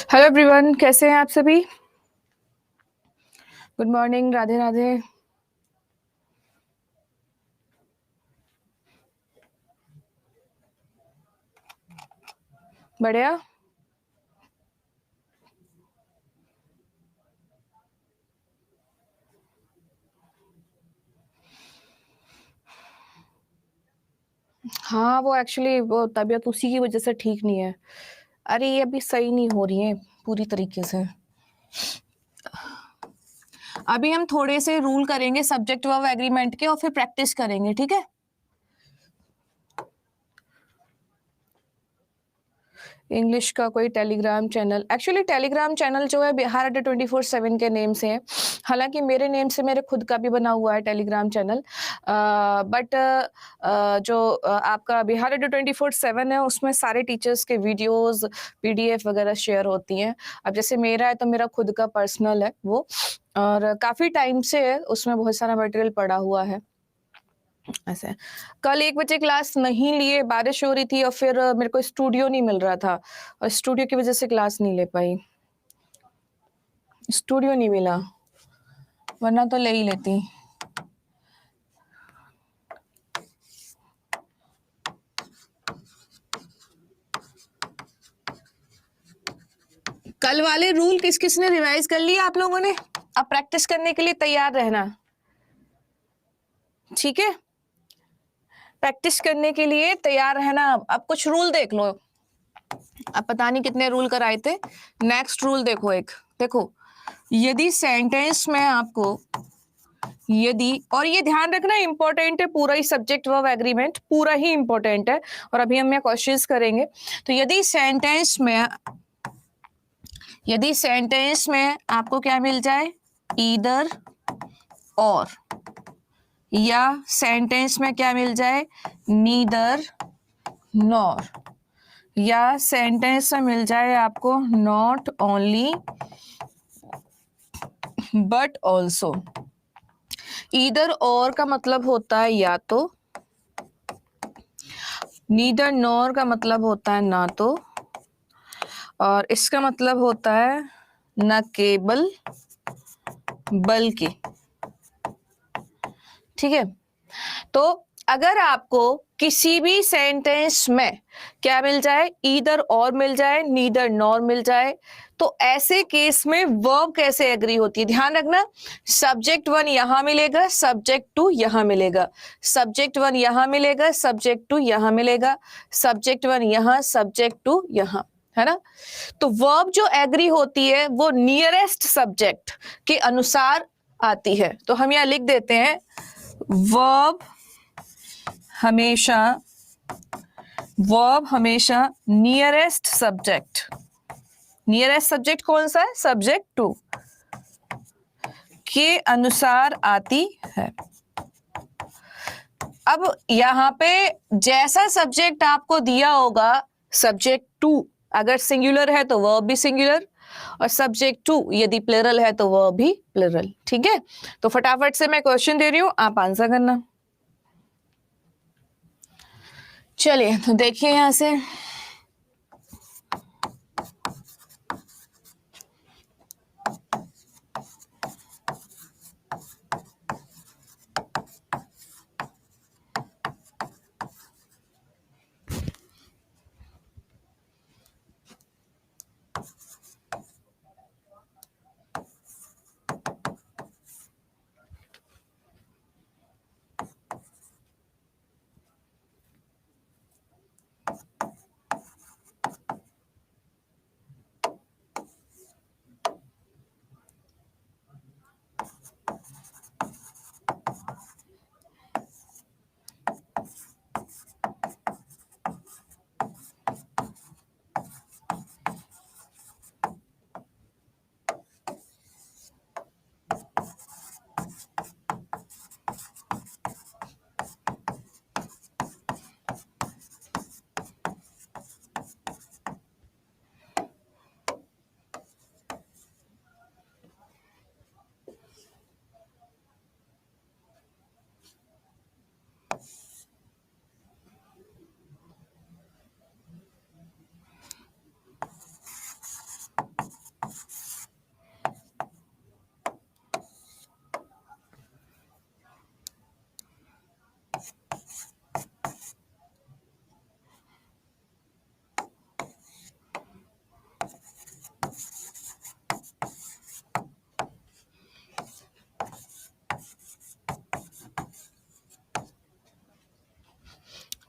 Hello everyone, कैसे हैं आप सभी? Good morning, Radhe Radhe. बढ़िया। हाँ, वो एक्चुअली वो तबीयत उसी की वजह से ठीक नहीं है। अरे ये अभी सही नहीं हो रही है पूरी तरीके से। अभी हम थोड़े से रूल करेंगे सब्जेक्ट वर्ब एग्रीमेंट के और फिर प्रैक्टिस करेंगे, ठीक है? इंग्लिश का कोई Telegram channel, actually Telegram channel जो है बिहार अड्डा 24/7 के नेम से है। हालांकि मेरे नेम से मेरे खुद का भी बना हुआ है टेलीग्राम चैनल, बट जो आपका बिहार अड्डा 24/7 है उसमें सारे टीचर्स के वीडियोस पीडीएफ वगैरह शेयर होती हैं। अब जैसे मेरा है तो मेरा खुद का पर्सनल है वो, और काफ़ी टाइम से है, उसमें बहुत सारा मटेरियल पड़ा हुआ है। ऐसे कल 1 बजे क्लास नहीं लिए, बारिश हो रही थी और फिर मेरे को स्टूडियो नहीं मिल रहा था और स्टूडियो की वजह से क्लास नहीं ले पाई। स्टूडियो नहीं मिला, वरना तो ले ही लेती। कल वाले रूल किस किस ने रिवाइज कर लिया आप लोगों ने? अब प्रैक्टिस करने के लिए तैयार रहना, ठीक है? प्रैक्टिस करने के लिए तैयार रहना। अब कुछ रूल देख लो। अब पता नहीं कितने रूल कराए थे। नेक्स्ट रूल देखो, एक देखो, यदि सेंटेंस में आपको यदि, और ये ध्यान रखना इंपॉर्टेंट है, पूरा ही सब्जेक्ट वर्ब एग्रीमेंट पूरा ही इंपॉर्टेंट है और अभी हम क्वेश्चंस करेंगे। तो यदि सेंटेंस में आपको क्या मिल जाए, ईदर और, या सेंटेंस में क्या मिल जाए, नीदर नॉर, या सेंटेंस में मिल जाए आपको not only but also. Either और का मतलब होता है या तो, नीदर नॉर का मतलब होता है ना तो, और इसका मतलब होता है न केवल बल्कि, ठीक है? तो अगर आपको किसी भी सेंटेंस में क्या मिल जाए, ईदर और मिल जाए, नीदर नॉर मिल जाए, तो ऐसे केस में वर्ब कैसे एग्री होती है, ध्यान रखना। सब्जेक्ट 1 यहां मिलेगा, सब्जेक्ट 2 यहां मिलेगा, सब्जेक्ट 1 यहां मिलेगा, सब्जेक्ट 2 यहां मिलेगा, सब्जेक्ट 1 यहां, सब्जेक्ट 2 यहां, है ना? तो वर्ब जो एग्री होती है वो नियरेस्ट सब्जेक्ट के अनुसार आती है। तो हम यहां लिख देते हैं, वर्ब हमेशा नियरेस्ट सब्जेक्ट कौन सा है, सब्जेक्ट 2 के अनुसार आती है। अब यहां पे जैसा सब्जेक्ट आपको दिया होगा, सब्जेक्ट 2 अगर सिंगुलर है तो वर्ब भी सिंगुलर, और सब्जेक्ट 2 यदि प्लरल है तो वर्ब भी प्लरल, ठीक है? तो फटाफट से मैं क्वेश्चन दे रही हूं, आप आंसर करना। चलिए तो देखिए यहां से,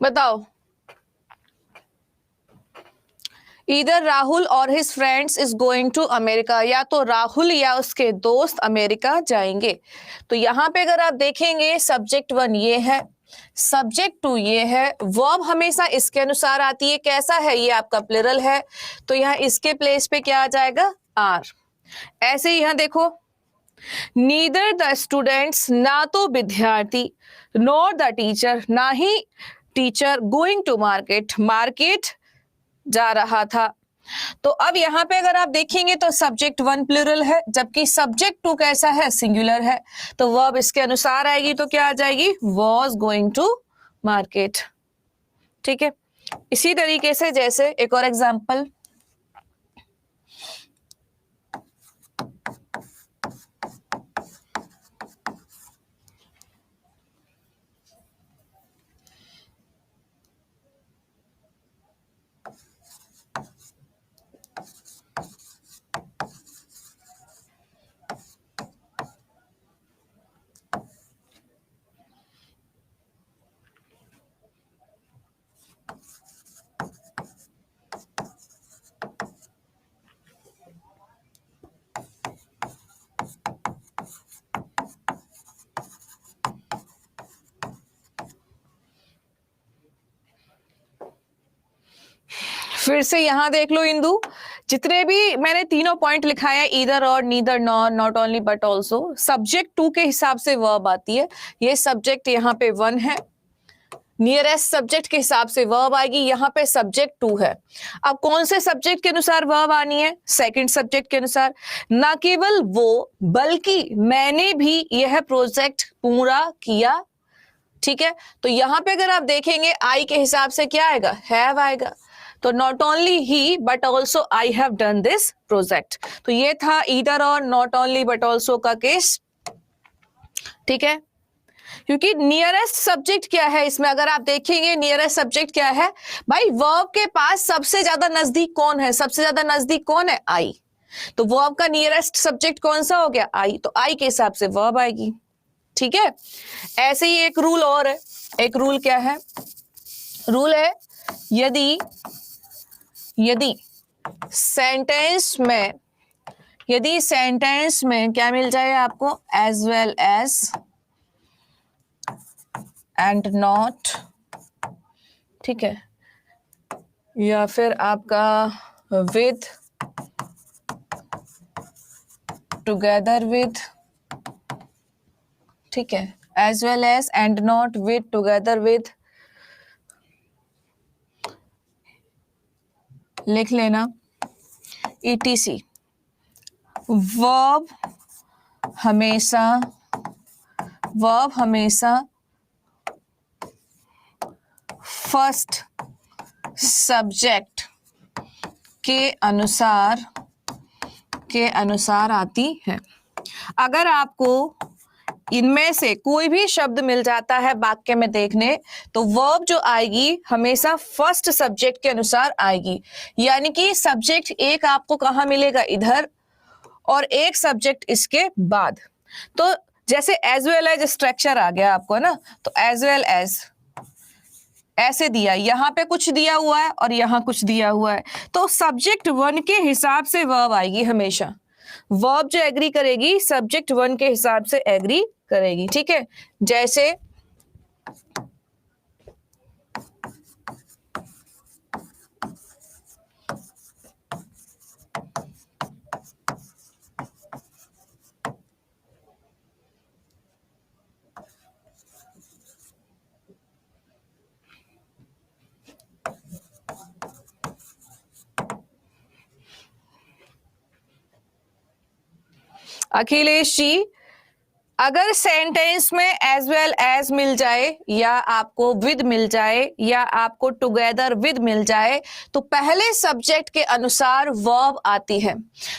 बताओ, इधर राहुल और his friends is going to America, या तो राहुल या उसके दोस्त अमेरिका जाएंगे। तो यहाँ पे अगर आप देखेंगे सब्जेक्ट 1 ये है, सब्जेक्ट 2 ये है, वर्ब हमेशा इसके अनुसार आती है। कैसा है ये आपका प्लुरल है, तो यहाँ इसके प्लेस पे क्या आ जाएगा, आर। ऐसे ही यहाँ देखो, नीदर द स्टूडेंट्स, ना तो विद्यार्थी, नॉर द टीचर, ना ही teacher, going to market, market जा रहा था। तो अब यहाँ पे अगर आप देखेंगे तो सब्जेक्ट 1 प्लुरल है, जबकि सब्जेक्ट 2 कैसा है, सिंगुलर है। तो वर्ब इसके अनुसार आएगी, तो क्या आ जाएगी, वॉज गोइंग टू मार्केट। ठीक है, इसी तरीके से जैसे एक और एग्जाम्पल, फिर से यहां देख लो इंदु, जितने भी मैंने तीनों पॉइंट लिखा है, ईदर और, neither, nor, not only but also, subject 2 के हिसाब से वर्ब आती है। ये सब्जेक्ट यहाँ पे 1 है, नियरेस्ट सब्जेक्ट के हिसाब से वर्ब आएगी, यहाँ पे सब्जेक्ट 2 है। अब कौन से सब्जेक्ट के अनुसार वर्ब आनी है, सेकंड सब्जेक्ट के अनुसार। ना केवल वो, बल्कि मैंने भी यह प्रोजेक्ट पूरा किया। ठीक है, तो यहाँ पे अगर आप देखेंगे आई के हिसाब से क्या आएगा, हैव आएगा। तो not only he but also I have done this project. तो ये था ईदर और, नॉट ओनली बट ऑल्सो का केस। ठीक है, क्योंकि नियरेस्ट सब्जेक्ट क्या है इसमें, अगर आप देखेंगे नियरेस्ट सब्जेक्ट क्या है भाई, वर्ब के पास सबसे ज्यादा नजदीक कौन है, सबसे ज्यादा नजदीक कौन है, आई। तो वर्ब का नियरेस्ट सब्जेक्ट कौन सा हो गया, आई। तो आई के हिसाब से वर्ब आएगी। ठीक है, ऐसे ही एक रूल और है। एक रूल क्या है, रूल है यदि सेंटेंस में क्या मिल जाए आपको, as well as and not, ठीक है, या फिर आपका विद, टुगेदर विद, ठीक है, as well as, and not, with, together with, लिख लेना, ETC। वर्ब हमेशा फर्स्ट सब्जेक्ट के अनुसार आती है। अगर आपको इनमें से कोई भी शब्द मिल जाता है वाक्य में देखने, तो वर्ब जो आएगी हमेशा फर्स्ट सब्जेक्ट के अनुसार आएगी। यानी कि सब्जेक्ट एक आपको कहां मिलेगा, इधर, और एक सब्जेक्ट इसके बाद। तो जैसे एज वेल एज स्ट्रक्चर आ गया आपको ना, तो एज वेल एज ऐसे दिया, यहां पे कुछ दिया हुआ है और यहां कुछ दिया हुआ है, तो सब्जेक्ट 1 के हिसाब से वर्ब आएगी हमेशा। वर्ब जो एग्री करेगी सब्जेक्ट 1 के हिसाब से एग्री करेगी। ठीक है, जैसे अखिलेश जी, अगर सेंटेंस में एज वेल एज मिल जाए, या आपको विद मिल जाए, या आपको टुगेदर विद मिल जाए, तो पहले सब्जेक्ट के अनुसार वर्ब आती है।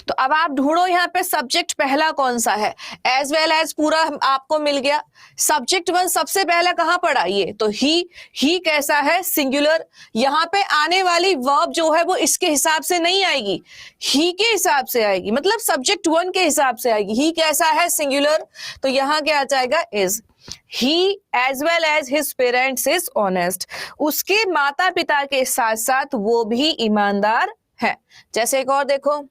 तो अब आप ढूंढो यहाँ पे सब्जेक्ट पहला कौन सा है। एज वेल एज पूरा आपको मिल गया, सब्जेक्ट 1 सबसे पहला कहां पड़ा, ये तो ही कैसा है, सिंगुलर। यहाँ पे आने वाली वर्ब जो है वो इसके हिसाब से नहीं आएगी, ही के हिसाब से आएगी, मतलब सब्जेक्ट 1 के हिसाब से आएगी। ही कैसा है, सिंगुलर, तो यहाँ क्या आ जाएगा is. He as well as his parents is honest, उसके माता पिता के साथ साथ वो भी ईमानदार है। जैसे एक और देखो,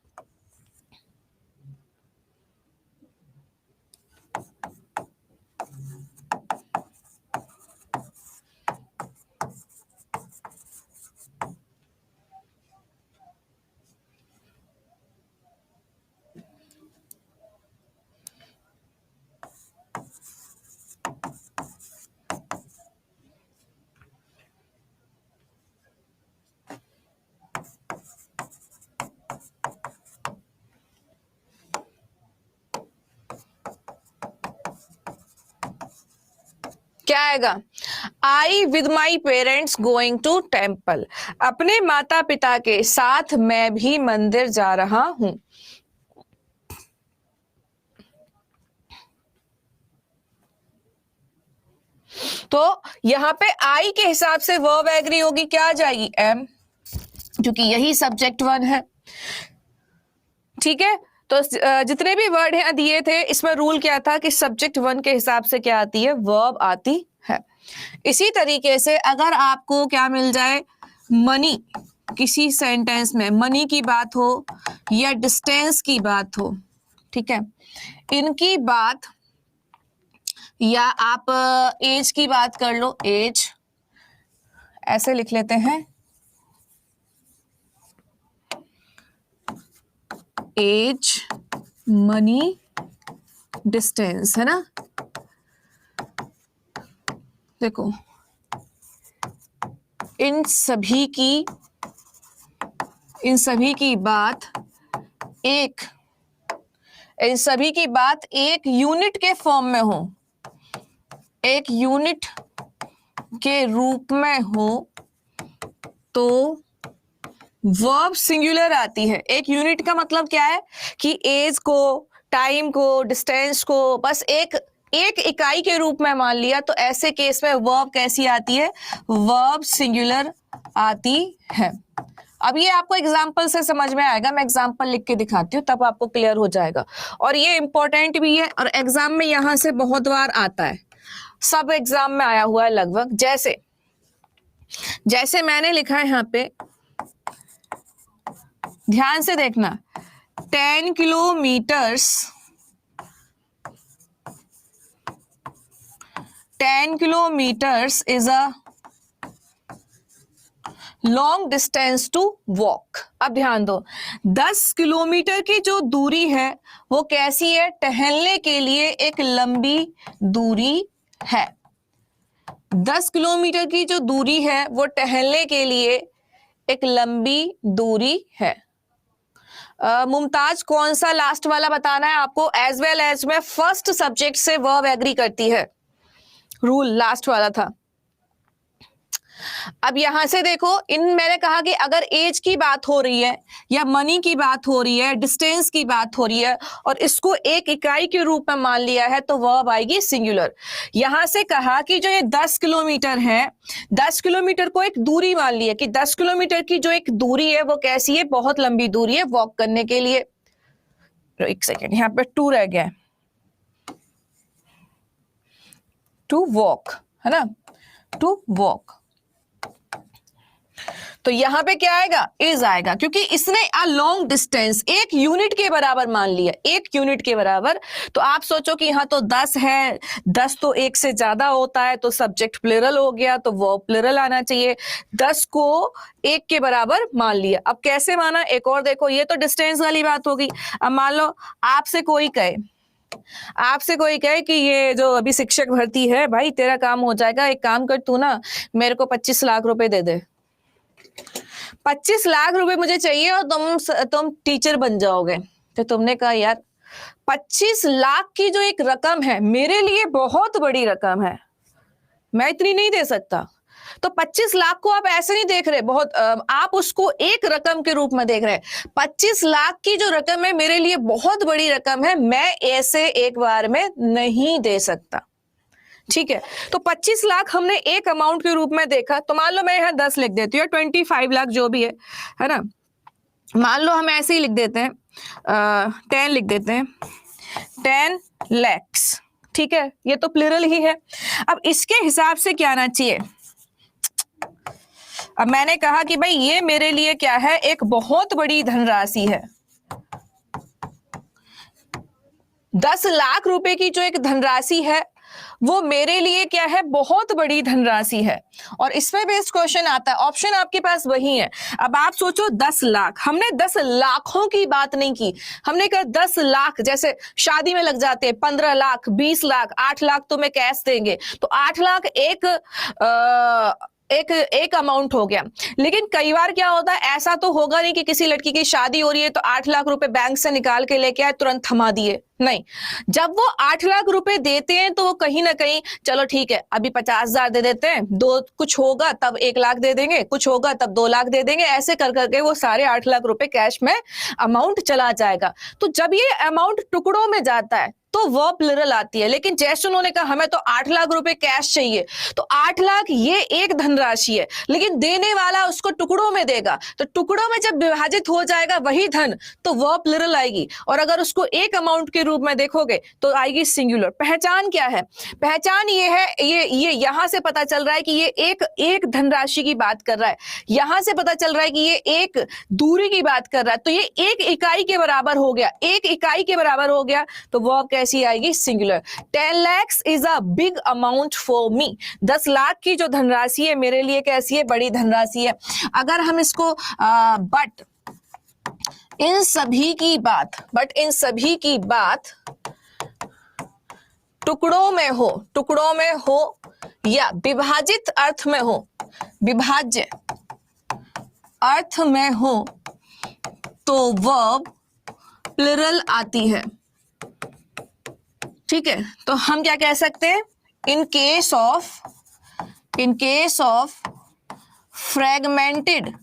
क्या आएगा, I with my parents going to temple, अपने माता पिता के साथ मैं भी मंदिर जा रहा हूं। तो यहां पे आई के हिसाब से वर्ब एग्री होगी, क्या आ जाएगी एम, क्योंकि यही सब्जेक्ट वन है। ठीक है, तो जितने भी वर्ड हैं दिए थे इसमें रूल क्या था कि सब्जेक्ट वन के हिसाब से क्या आती है, वर्ब आती है। इसी तरीके से अगर आपको क्या मिल जाए, मनी, किसी सेंटेंस में मनी की बात हो या डिस्टेंस की बात हो, ठीक है, इनकी बात, या आप एज की बात कर लो, एज ऐसे लिख लेते हैं, एज, मनी, डिस्टेंस, है ना। देखो इन सभी की बात एक यूनिट के फॉर्म में हो, एक यूनिट के रूप में हो तो वर्ब सिंगुलर आती है। एक यूनिट का मतलब क्या है कि एज को, टाइम को, डिस्टेंस को बस एक इकाई के रूप में मान लिया, तो ऐसे केस में वर्ब कैसी आती है, वर्ब सिंगुलर आती है। अब ये आपको एग्जाम्पल से समझ में आएगा, मैं एग्जाम्पल लिख के दिखाती हूँ तब आपको क्लियर हो जाएगा। और ये इंपॉर्टेंट भी है और एग्जाम में यहां से बहुत बार आता है, सब एग्जाम में आया हुआ है लगभग। जैसे मैंने लिखा है यहाँ पे, ध्यान से देखना, 10 kilometres is a long distance to walk. अब ध्यान दो, 10 किलोमीटर की जो दूरी है वो कैसी है, टहलने के लिए एक लंबी दूरी है। 10 किलोमीटर की जो दूरी है वो टहलने के लिए एक लंबी दूरी है। मुमताज कौन सा लास्ट वाला बताना है आपको, एज वेल एज में फर्स्ट सब्जेक्ट से वर्ब एग्री करती है, रूल लास्ट वाला था। अब यहां से देखो, मैंने कहा कि अगर एज की बात हो रही है या मनी की बात हो रही है, डिस्टेंस की बात हो रही है और इसको एक इकाई के रूप में मान लिया है तो वर्ब आएगी सिंगुलर। यहां से कहा कि जो ये 10 किलोमीटर है, 10 किलोमीटर को एक दूरी मान लिया कि 10 किलोमीटर की जो एक दूरी है वो कैसी है, बहुत लंबी दूरी है वॉक करने के लिए। एक सेकेंड, यहां पे टू रह गया, टू वॉक, है ना, टू वॉक। तो यहां पे क्या आएगा, इज आएगा, क्योंकि इसने अ लॉन्ग डिस्टेंस एक यूनिट के बराबर मान लिया, एक यूनिट के बराबर। तो आप सोचो कि यहां तो 10 है, 10 तो एक से ज्यादा होता है तो सब्जेक्ट प्लुरल हो गया, तो वर्ब प्लुरल आना चाहिए। 10 को एक के बराबर मान लिया। अब कैसे माना, एक और देखो, ये तो डिस्टेंस वाली बात होगी। अब मान लो आपसे कोई कहे कि ये जो अभी शिक्षक भर्ती है, भाई तेरा काम हो जाएगा, एक काम कर तू ना मेरे को 25 लाख रुपए दे दे, 25 लाख रुपए मुझे चाहिए और तुम टीचर बन जाओगे। तो तुमने कहा यार 25 लाख की जो एक रकम है मेरे लिए बहुत बड़ी रकम है, मैं इतनी नहीं दे सकता। तो 25 लाख को आप ऐसे नहीं देख रहे, बहुत आप उसको एक रकम के रूप में देख रहे हैं। 25 लाख की जो रकम है मेरे लिए बहुत बड़ी रकम है, मैं ऐसे एक बार में नहीं दे सकता। ठीक है, तो 25 लाख हमने एक अमाउंट के रूप में देखा। तो मान लो मैं यहाँ 10 लिख देती हूँ, 25 लाख जो भी है ना, मान लो हम ऐसे ही लिख देते हैं, 10 लिख देते हैं, 10 lakhs, ठीक है, ये तो प्लूरल ही है। अब इसके हिसाब से क्या आना चाहिए? अब मैंने कहा कि भाई ये मेरे लिए क्या है, एक बहुत बड़ी धनराशि है। 10 लाख रुपए की जो एक धनराशि है वो मेरे लिए क्या है, बहुत बड़ी धनराशि है। और इस पे बेस्ड क्वेश्चन आता है, ऑप्शन आपके पास वही है। अब आप सोचो 10 लाख, हमने 10 लाखों की बात नहीं की, हमने कहा 10 लाख, जैसे शादी में लग जाते हैं 15 लाख, 20 लाख, 8 लाख तो मैं कैश देंगे, तो 8 लाख एक अमाउंट हो गया। लेकिन कई बार क्या होता है, ऐसा तो होगा नहीं कि किसी लड़की की शादी हो रही है तो 8 लाख रुपए बैंक से निकाल के लेके आए, तुरंत थमा दिए, नहीं। जब वो 8 लाख रुपए देते हैं तो वो कहीं ना कहीं, चलो ठीक है अभी 50,000 दे देते हैं, दो कुछ होगा तब 1 लाख दे देंगे, कुछ होगा तब 2 लाख दे देंगे, ऐसे कर करके वो सारे 8 लाख रुपए कैश में अमाउंट चला जाएगा। तो जब ये अमाउंट टुकड़ों में जाता है तो वो प्लूरल आती है। लेकिन जैसे उन्होंने कहा हमें तो 8 लाख रुपए कैश चाहिए, तो 8 लाख ये एक धनराशि है, लेकिन देने वाला उसको टुकड़ों में देगा, तो टुकड़ों में जब विभाजित हो जाएगा वही धन, तो वह प्लूरल आएगी। और अगर उसको एक अमाउंट के रूप में देखोगे तो आएगी सिंगुलर। पहचान क्या है? पहचान ये है, ये यहां से पता चल रहा है कि ये एक धनराशि की बात कर रहा है, यहां से पता चल रहा है कि ये एक दूरी की बात कर रहा है, तो ये एक इकाई के बराबर हो गया, एक इकाई के बराबर हो गया, तो वह कैसी आएगी? Singular. 10 lakhs is a big amount for me. 10 lakh की जो धनराशि है मेरे लिए कैसी है? बड़ी धनराशि है। अगर हम इसको बट इन सभी की बात टुकड़ों में हो या विभाजित अर्थ में हो, विभाज्य अर्थ में हो, तो वर्ब प्लूरल आती है। ठीक है, तो हम क्या कह सकते हैं? In case of fragmented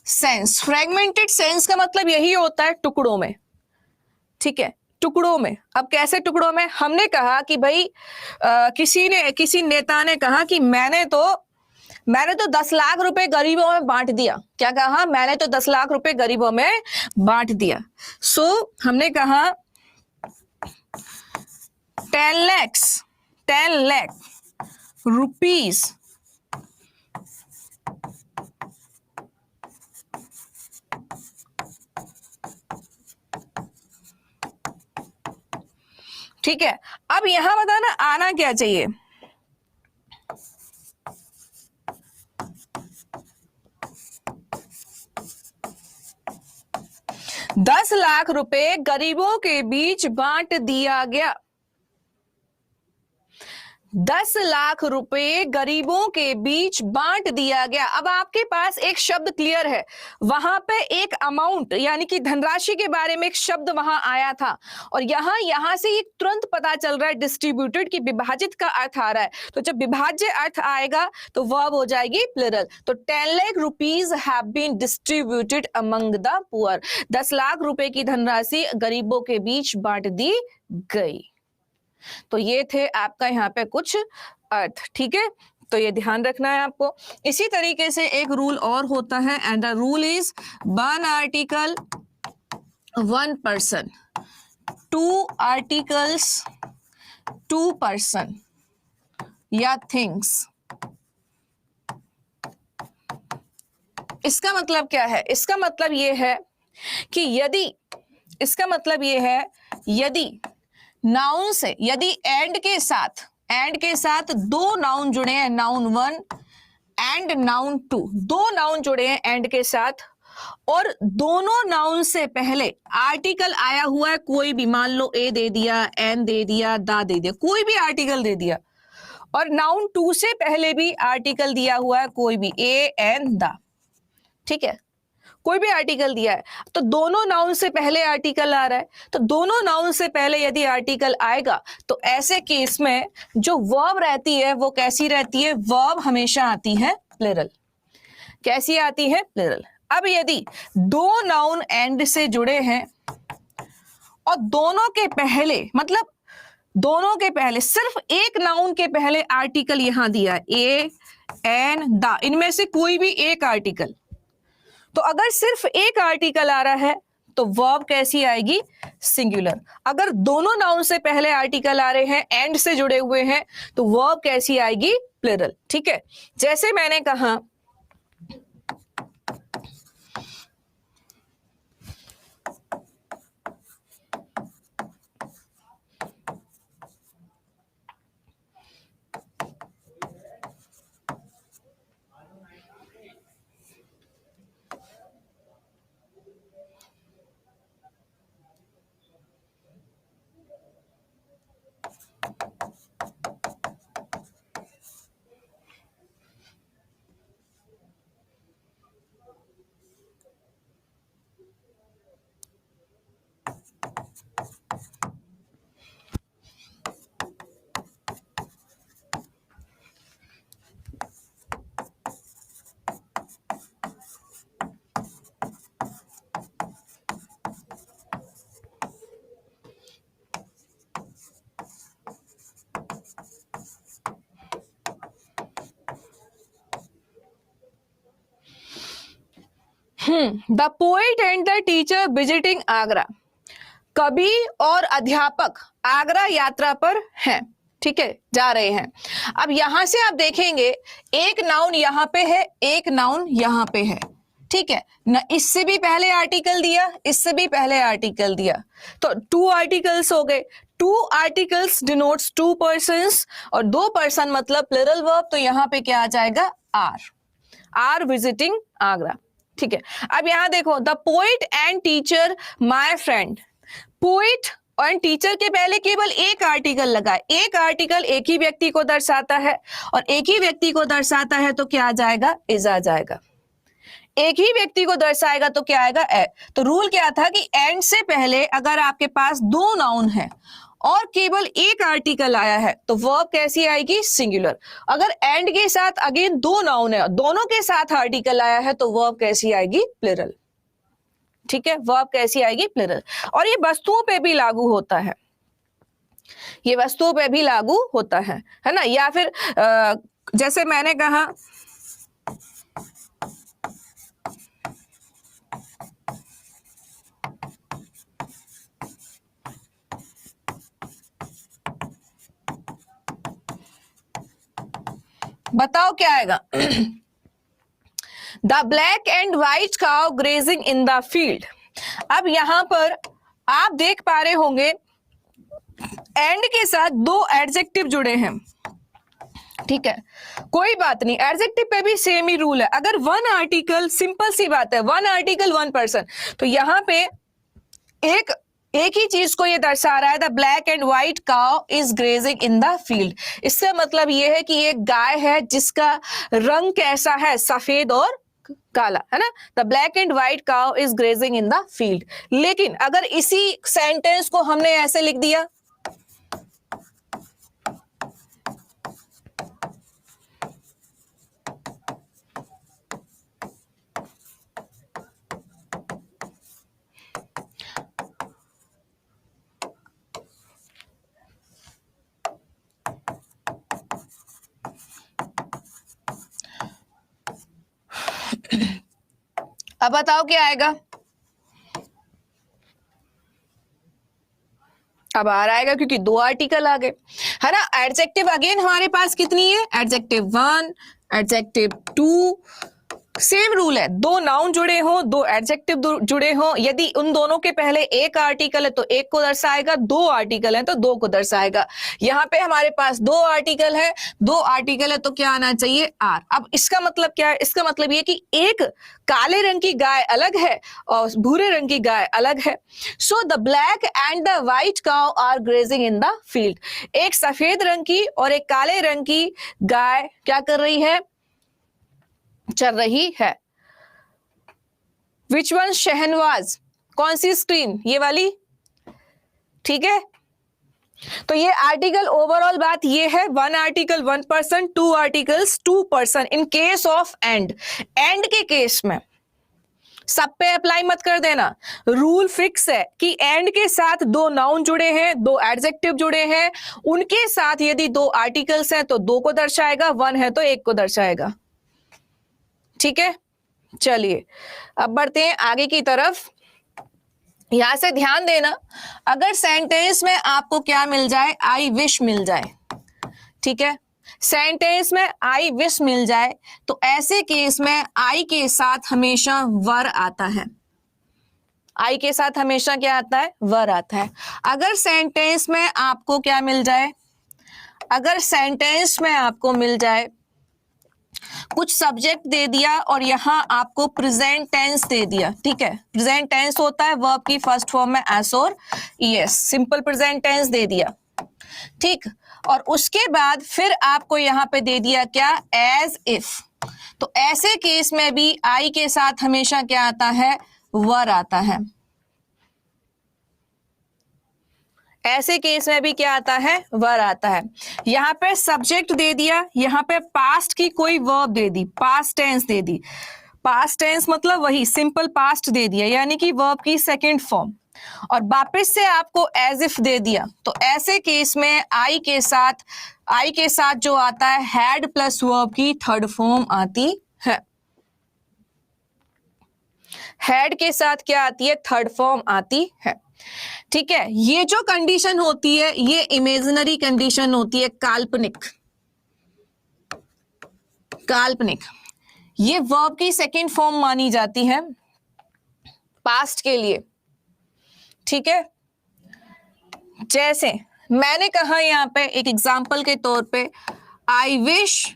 sense. Fragmented sense का मतलब यही होता है टुकड़ों में। ठीक है, टुकड़ों में। अब कैसे टुकड़ों में? हमने कहा कि भाई किसी नेता ने कहा कि मैंने तो 10 लाख रुपए गरीबों में बांट दिया। क्या कहा? मैंने तो 10 लाख रुपए गरीबों में बांट दिया। सो हमने कहा 10 लाख रुपीस ठीक है। अब यहां बताना आना क्या चाहिए? 10 लाख रुपए गरीबों के बीच बांट दिया गया। 10 लाख रुपए गरीबों के बीच बांट दिया गया। अब आपके पास एक शब्द क्लियर है, वहां पे एक अमाउंट यानी कि धनराशि के बारे में एक शब्द वहां आया था, और यहां से ये तुरंत पता चल रहा है डिस्ट्रीब्यूटेड की विभाजित का अर्थ आ रहा है। तो जब विभाज्य अर्थ आएगा तो वर्ब हो जाएगी प्लूरल। तो 10 lakh rupees have been distributed among the poor. 10 lakh रुपए की धनराशि गरीबों के बीच बांट दी गई। तो ये थे आपका यहाँ पे कुछ अर्थ। ठीक है, तो ये ध्यान रखना है आपको। इसी तरीके से एक रूल और होता है, and the rule is 1 article 1 person, 2 articles 2 person या थिंग्स। इसका मतलब क्या है? इसका मतलब ये है कि यदि नाउन से, यदि एंड के साथ 2 नाउन जुड़े हैं, नाउन 1 एंड नाउन 2, 2 नाउन जुड़े हैं एंड के साथ, और दोनों नाउन से पहले आर्टिकल आया हुआ है कोई भी, मान लो ए दे दिया, एन दे दिया, दा दे दिया, कोई भी आर्टिकल दे दिया, और नाउन 2 से पहले भी आर्टिकल दिया हुआ है कोई भी, ए, एन, दा। ठीक है, कोई भी आर्टिकल दिया है तो दोनों नाउन से पहले आर्टिकल आ रहा है, तो दोनों नाउन से पहले यदि आर्टिकल आएगा तो ऐसे केस में जो वर्ब रहती है वो कैसी रहती है? वर्ब हमेशा आती है प्लूरल। कैसी आती है? प्लूरल। अब यदि 2 नाउन एंड से जुड़े हैं और दोनों के पहले सिर्फ एक नाउन के पहले आर्टिकल यहां दिया है, ए, एन, दा, इनमें से कोई भी एक आर्टिकल, तो अगर सिर्फ एक आर्टिकल आ रहा है तो वर्ब कैसी आएगी, सिंगुलर। अगर दोनों नाउन से पहले आर्टिकल आ रहे हैं, एंड से जुड़े हुए हैं, तो वर्ब कैसी आएगी, प्लूरल। ठीक है, जैसे मैंने कहा the poet and the teacher visiting Agra. कवि और अध्यापक आगरा यात्रा पर हैं। ठीक है, जा रहे हैं। अब यहां से आप देखेंगे एक नाउन यहां पे है, एक नाउन यहां पे है। ठीक है ना, इससे भी पहले आर्टिकल दिया, इससे भी पहले आर्टिकल दिया, तो 2 आर्टिकल्स हो गए। 2 आर्टिकल्स डिनोट्स 2 पर्सन्स, और 2 पर्सन मतलब प्लूरल वर्ब, तो यहां पे क्या आ जाएगा, आर विजिटिंग आगरा। ठीक है, अब यहां देखो, the poet and teacher my friend. Poet और टीचर के पहले केवल एक आर्टिकल लगा है। एक आर्टिकल एक ही व्यक्ति को दर्शाता है, और एक ही व्यक्ति को दर्शाता है तो क्या आ जाएगा, इज आ जाएगा। एक ही व्यक्ति को दर्शाएगा तो क्या आएगा, ए। तो रूल क्या था कि एंड से पहले अगर आपके पास 2 नाउन है और केवल एक आर्टिकल आया है तो वर्ब कैसी आएगी, सिंगुलर। अगर एंड के साथ अगेन 2 नाउन है, दोनों के साथ आर्टिकल आया है तो वर्ब कैसी आएगी, प्लूरल। ठीक है, वर्ब कैसी आएगी, प्लूरल। और ये वस्तुओं पे भी लागू होता है, ये वस्तुओं पे भी लागू होता है ना। या फिर जैसे मैंने कहा बताओ क्या आएगा, the black and white cow grazing in the field. अब यहां पर आप देख पा रहे होंगे एंड के साथ 2 एडजेक्टिव जुड़े हैं। ठीक है, कोई बात नहीं, एडजेक्टिव पे भी सेम ही रूल है। अगर 1 आर्टिकल, सिंपल सी बात है, 1 आर्टिकल 1 पर्सन, तो यहां पे एक ही चीज को ये दर्शा रहा है, the black and white cow is grazing in the field. इसका मतलब ये है कि एक गाय है जिसका रंग कैसा है, सफेद और काला, है ना। The black and white cow is grazing in the field. लेकिन अगर इसी सेंटेंस को हमने ऐसे लिख दिया, अब बताओ क्या आएगा, अब आ आएगा क्योंकि 2 आर्टिकल आ गए, है ना। एडजेक्टिव अगेन हमारे पास कितनी है, एडजेक्टिव 1, एडजेक्टिव 2, सेम रूल है। 2 नाउन जुड़े हो, 2 एडजेक्टिव जुड़े हो, यदि उन दोनों के पहले एक आर्टिकल है तो एक को दर्शाएगा, 2 आर्टिकल है तो 2 को दर्शाएगा। यहाँ पे हमारे पास 2 आर्टिकल है, 2 आर्टिकल है तो क्या आना चाहिए, आर। अब इसका मतलब क्या है, इसका मतलब ये कि एक काले रंग की गाय अलग है और भूरे रंग की गाय अलग है। So the black and the white cow are grazing in the field. एक सफेद रंग की और एक काले रंग की गाय क्या कर रही है, चल रही है। Which one, Shahnawaz. कौन सी स्क्रीन, ये वाली। ठीक है, तो ये आर्टिकल ओवरऑल बात ये है, 1 article 1 person, 2 articles 2 person in case of and. And के केस में सब पे अप्लाई मत कर देना, रूल फिक्स है कि एंड के साथ 2 नाउन जुड़े हैं, 2 एडजेक्टिव जुड़े हैं, उनके साथ यदि 2 आर्टिकल्स हैं तो 2 को दर्शाएगा, 1 है तो 1 को दर्शाएगा। ठीक है, चलिए अब बढ़ते हैं आगे की तरफ। यहां से ध्यान देना, अगर सेंटेंस में आपको क्या मिल जाए, आई विश मिल जाए, ठीक है, सेंटेंस में आई विश मिल जाए, तो ऐसे केस में आई के साथ हमेशा वर आता है। आई के साथ हमेशा क्या आता है, वर आता है। अगर सेंटेंस में आपको क्या मिल जाए, अगर सेंटेंस में आपको मिल जाए कुछ सब्जेक्ट दे दिया और यहां आपको प्रेजेंट टेंस दे दिया, ठीक है, प्रेजेंट टेंस होता है वर्ब की फर्स्ट फॉर्म में एस और ईएस, सिंपल प्रेजेंट टेंस दे दिया, ठीक, और उसके बाद फिर आपको यहां पे दे दिया क्या, एज इफ, तो ऐसे केस में भी आई के साथ हमेशा क्या आता है, वर आता है। ऐसे केस में भी क्या आता है, वर आता है। यहां पे सब्जेक्ट दे दिया, यहां पे पास्ट की कोई वर्ब दे दी, पास्ट टेंस दे दी, पास्ट टेंस मतलब वही सिंपल पास्ट दे दिया, यानी कि वर्ब की सेकंड फॉर्म, और वापस से आपको एज इफ दे दिया, तो ऐसे केस में आई के साथ जो आता है हैड प्लस वर्ब की थर्ड फॉर्म आती है। हैड के साथ क्या आती है, थर्ड फॉर्म आती है, ठीक है। ये जो कंडीशन होती है ये इमेजिनरी कंडीशन होती है, काल्पनिक, काल्पनिक, ये वर्ब की सेकंड फॉर्म मानी जाती है पास्ट के लिए, ठीक है। जैसे मैंने कहा यहां पे एक एग्जांपल के तौर पे, आई विश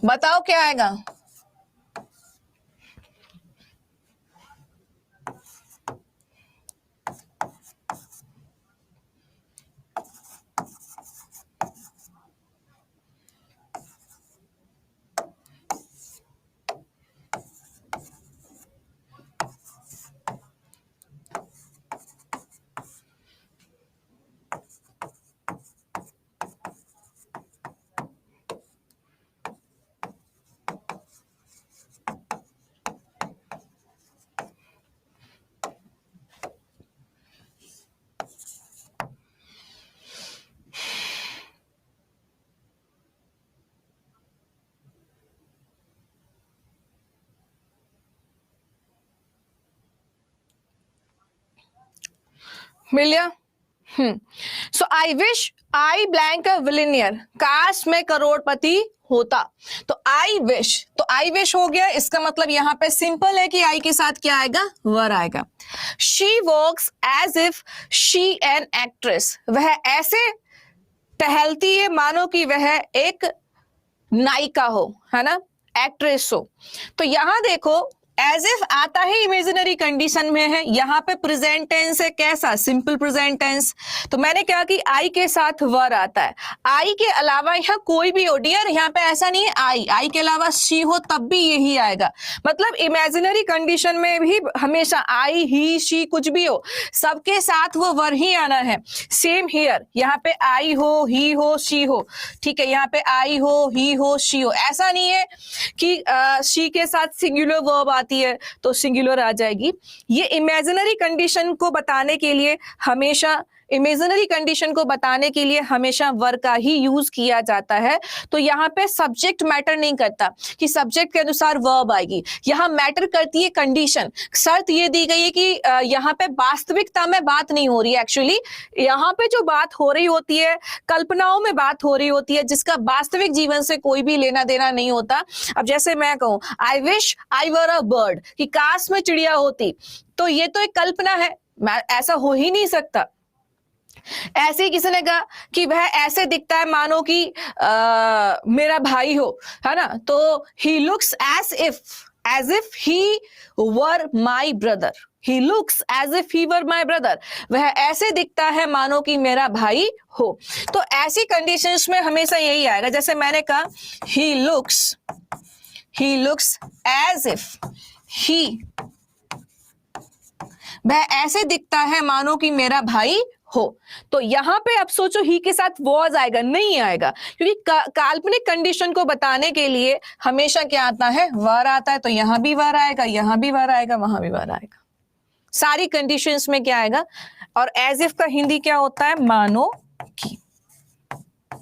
बताओ क्या आएगा, मिल गया। सो आई विश आई ब्लैंक अ विलिनियर, काश मैं करोड़पति होता, तो आई विश, तो आई विश हो गया, इसका मतलब यहां पे सिंपल है कि आई के साथ क्या आएगा, वर आएगा। She works as if she an actress, वह ऐसे टहलती है मानो कि वह एक नायिका हो, है ना, एक्ट्रेस हो। तो यहां देखो एज इफ आता है इमेजिनरी कंडीशन में है, यहां पे प्रेजेंट टेंस है, कैसा, सिंपल प्रेजेंट टेंस, तो मैंने कहा कि आई के साथ वर आता है। आई के अलावा यहां कोई भी हो डियर, यहां पे ऐसा नहीं है आई के अलावा शी हो तब भी यही आएगा, मतलब इमेजिनरी कंडीशन में भी हमेशा आई ही शी कुछ भी हो सबके साथ वो वर ही आना है। सेम हियर, यहाँ पे आई हो ही हो शी हो, ठीक है, यहाँ पे आई हो ही हो शी हो, ऐसा नहीं है कि शी के साथ सिंगुलर वर्ब आती है तो सिंगुलर आ जाएगी। ये इमेजिनरी कंडीशन को बताने के लिए हमेशा, इमेजिनरी कंडीशन को बताने के लिए हमेशा वर का ही यूज किया जाता है। तो यहाँ पे सब्जेक्ट मैटर नहीं करता कि सब्जेक्ट के अनुसार वर्ब आएगी, यहाँ मैटर करती है कंडीशन। शर्त ये दी गई है कि यहाँ पे वास्तविकता में बात नहीं हो रही है, एक्चुअली यहाँ पे जो बात हो रही होती है कल्पनाओं में बात हो रही होती है, जिसका वास्तविक जीवन से कोई भी लेना देना नहीं होता। अब जैसे मैं कहूं I wish I were a bird, कि काश में चिड़िया होती, तो ये तो एक कल्पना है, ऐसा हो ही नहीं सकता। ऐसे ही किसी ने कहा कि वह ऐसे दिखता है मानो कि मेरा भाई हो, है ना, तो he looks as if he were my brother, he looks as if he were my brother, वह ऐसे दिखता है मानो कि मेरा भाई हो। तो ऐसी कंडीशंस में हमेशा यही आएगा, जैसे मैंने कहा he looks as if he, वह ऐसे दिखता है मानो कि मेरा भाई हो, तो यहां पे अब सोचो ही के साथ वॉज आएगा, नहीं आएगा, क्योंकि काल्पनिक कंडीशन को बताने के लिए हमेशा क्या आता है, वर आता है, तो यहां भी वर आएगा, यहां भी वर आएगा, वहां भी वर आएगा, सारी कंडीशंस में क्या आएगा। और एज इफ का हिंदी क्या होता है, मानो कि।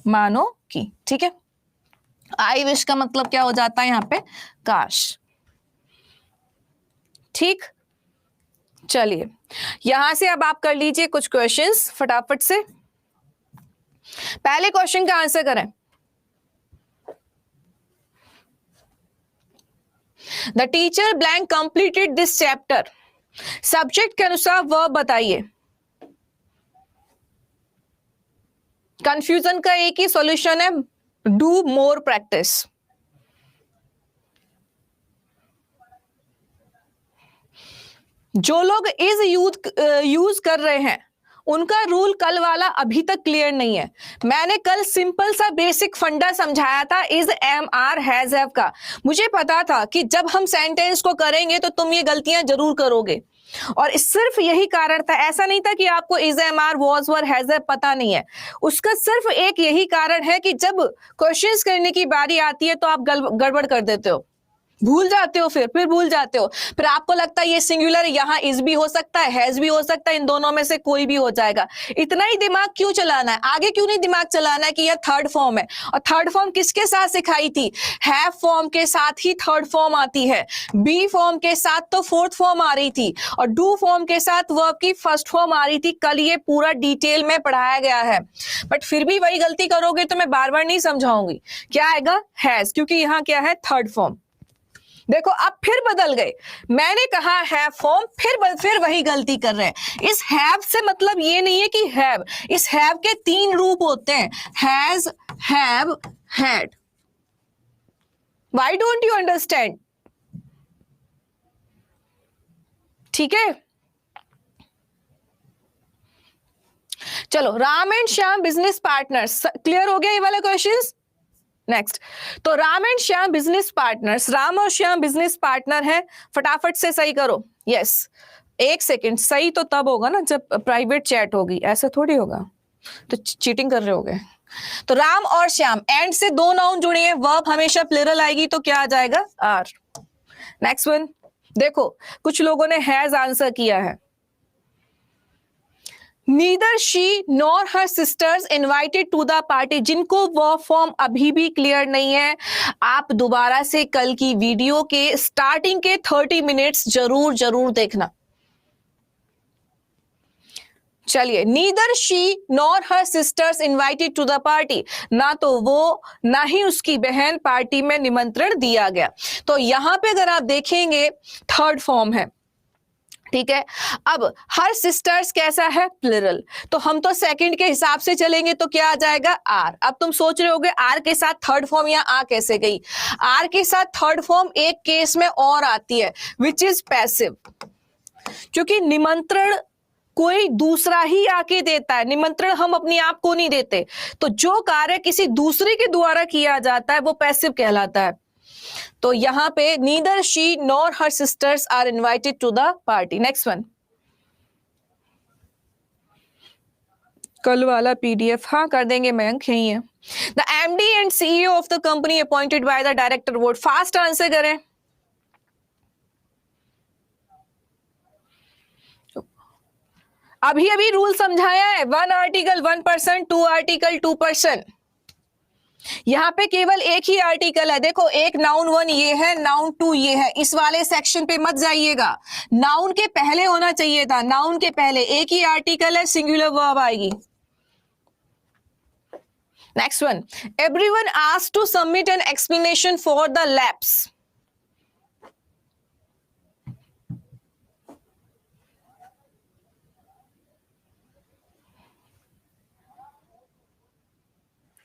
मानो कि, ठीक है। आई विश का मतलब क्या हो जाता है यहाँ पे, काश। ठीक, चलिए यहां से अब आप कर लीजिए कुछ क्वेश्चंस फटाफट से। पहले क्वेश्चन का आंसर करें। The teacher blank completed this chapter, subject के अनुसार वर्ब बताइए। कंफ्यूजन का एक ही सॉल्यूशन है, डू मोर प्रैक्टिस। जो लोग इज यूज कर रहे हैं उनका रूल कल वाला अभी तक क्लियर नहीं है। मैंने कल सिंपल सा बेसिक फंडा समझाया था is, am, are, has, have का। मुझे पता था कि जब हम सेंटेंस को करेंगे तो तुम ये गलतियां जरूर करोगे, और सिर्फ यही कारण था। ऐसा नहीं था कि आपको is, am, are, was, were, has, have पता नहीं है। उसका सिर्फ एक यही कारण है कि जब क्वेश्चंस करने की बारी आती है तो आप गड़बड़ कर देते हो, भूल जाते हो, फिर भूल जाते हो। फिर आपको लगता है ये सिंगुलर, यहां इज भी हो सकता है, हैज भी हो सकता है, इन दोनों में से कोई भी हो जाएगा। इतना ही दिमाग क्यों चलाना है, आगे क्यों नहीं दिमाग चलाना है कि यह थर्ड फॉर्म है। और थर्ड फॉर्म किसके साथ सिखाई थी, हैव फॉर्म के साथ ही थर्ड फॉर्म आती है। बी फॉर्म के साथ तो फोर्थ फॉर्म आ रही थी, और डू फॉर्म के साथ वर्ब की फर्स्ट फॉर्म आ रही थी। कल ये पूरा डिटेल में पढ़ाया गया है, बट फिर भी वही गलती करोगे तो मैं बार बार नहीं समझाऊंगी। क्या आएगा, हैज, क्योंकि यहां क्या है, थर्ड फॉर्म। देखो अब फिर बदल गए, मैंने कहा हैव फॉर्म, फिर वही गलती कर रहे हैं। इस हैव से मतलब ये नहीं है कि हैव, इस हैव के तीन रूप होते हैं, has, have, had. Why don't you understand? ठीक है, चलो, Ram and Shyam business partners, clear हो गया ये वाला क्वेश्चंस। नेक्स्ट, तो Ram and Shyam business partners, Ram और श्याम बिजनेस पार्टनर है। फटाफट से सही करो। यस, एक सेकंड, सही तो तब होगा ना जब प्राइवेट चैट होगी, ऐसा थोड़ी होगा, तो चीटिंग कर रहे होगे। तो राम और श्याम, एंड से दो नाउन जुड़े हैं, वर्ब हमेशा प्लूरल आएगी, तो क्या आ जाएगा, आर। नेक्स्ट वन, देखो कुछ लोगों ने हैज आंसर किया है। Neither she nor her sisters invited to the party, जिनको वो फॉर्म अभी भी क्लियर नहीं है, आप दोबारा से कल की वीडियो के स्टार्टिंग के 30 मिनट्स जरूर देखना। चलिए, neither she nor her sisters invited to the party, ना तो वो ना ही उसकी बहन पार्टी में निमंत्रण दिया गया। तो यहां पे अगर आप देखेंगे थर्ड फॉर्म है, ठीक है। अब हर सिस्टर्स कैसा है, प्लूरल, तो हम तो सेकंड के हिसाब से चलेंगे, तो क्या आ जाएगा, आर। अब तुम सोच रहे होगे आर के साथ थर्ड फॉर्म या आ कैसे गई। आर के साथ थर्ड फॉर्म एक केस में और आती है, विच इज पैसिव, क्योंकि निमंत्रण कोई दूसरा ही आके देता है, निमंत्रण हम अपने आप को नहीं देते। तो जो कार्य किसी दूसरे के द्वारा किया जाता है वो पैसिव कहलाता है। तो यहां पे neither she nor her sisters are invited to the party. Next one, कल वाला पीडीएफ हाँ कर देंगे मयंक, यही है। The MD and CEO of the company appointed by the director board, fast answer करें। अभी रूल समझाया है, 1 आर्टिकल 1%, 2 आर्टिकल 2%। यहां पे केवल एक ही आर्टिकल है, देखो एक नाउन 1 ये है, नाउन 2 ये है। इस वाले सेक्शन पे मत जाइएगा, नाउन के पहले होना चाहिए था, नाउन के पहले एक ही आर्टिकल है, सिंगुलर वर्ब आएगी। Next one, everyone asked to submit an explanation for the lapse.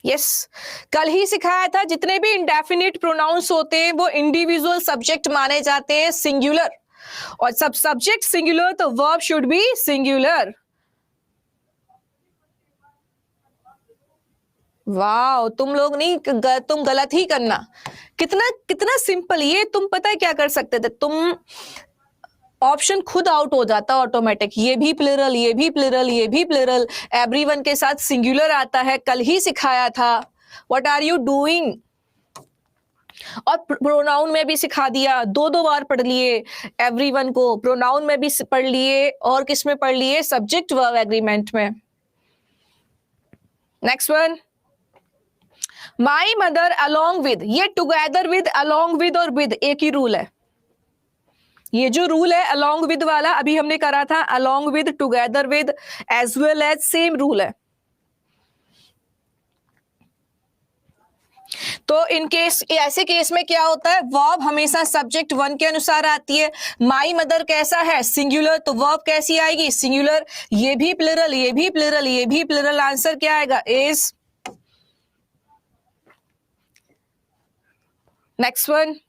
Yes, कल ही सिखाया था, जितने भी इंडेफिनिट प्रोनाउंस होते हैं वो इंडिविजुअल सब्जेक्ट माने जाते हैं, सिंगुलर, और सब सब्जेक्ट सिंगुलर तो वर्ब शुड बी सिंगुलर। वाह, तुम लोग नहीं, तुम गलत ही करना। कितना कितना सिंपल, ये तुम पता है क्या कर सकते थे, तुम ऑप्शन खुद आउट हो जाता ऑटोमेटिक, ये भी प्लूरल, ये भी प्लूरल, ये भी प्लूरल, एवरीवन के साथ सिंगुलर आता है, कल ही सिखाया था। What are you doing? और प्रोनाउन में भी सिखा दिया, दो बार पढ़ लिए एवरीवन को, प्रोनाउन में भी पढ़ लिए, और किस में पढ़ लिए, सब्जेक्ट वर्ब एग्रीमेंट में। Next one, my mother along with, ये टुगेदर विद, अलोंग विद और विद एक ही रूल है। ये जो रूल है अलोंग विद वाला अभी हमने करा था, along with, together with, as well as, same rule है। तो इन केस, ऐसे केस में क्या होता है, वर्ब हमेशा सब्जेक्ट वन के अनुसार आती है। माई मदर कैसा है, सिंगुलर, तो वर्ब कैसी आएगी, सिंगुलर। ये भी प्लुरल, ये भी प्लुरल, ये भी प्लुरल, आंसर क्या आएगा, इज। नेक्स्ट वन,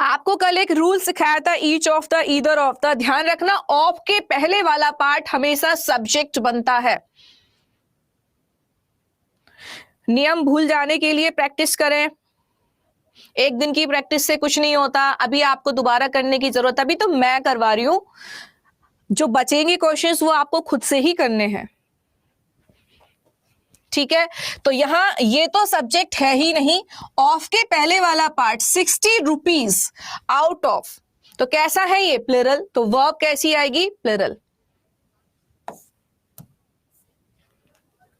आपको कल एक रूल सिखाया था, each of the, either of the. ध्यान रखना, ऑफ के पहले वाला पार्ट हमेशा सब्जेक्ट बनता है। नियम भूल जाने के लिए प्रैक्टिस करें, एक दिन की प्रैक्टिस से कुछ नहीं होता। अभी आपको दोबारा करने की जरूरत, अभी तो मैं करवा रही हूं, जो बचेंगे क्वेश्चंस वो आपको खुद से ही करने हैं, ठीक है। तो यहां ये तो सब्जेक्ट है ही नहीं, ऑफ के पहले वाला पार्ट 60 रुपीज आउट ऑफ, तो कैसा है ये, प्लुरल, तो वर्ब कैसी आएगी, plural.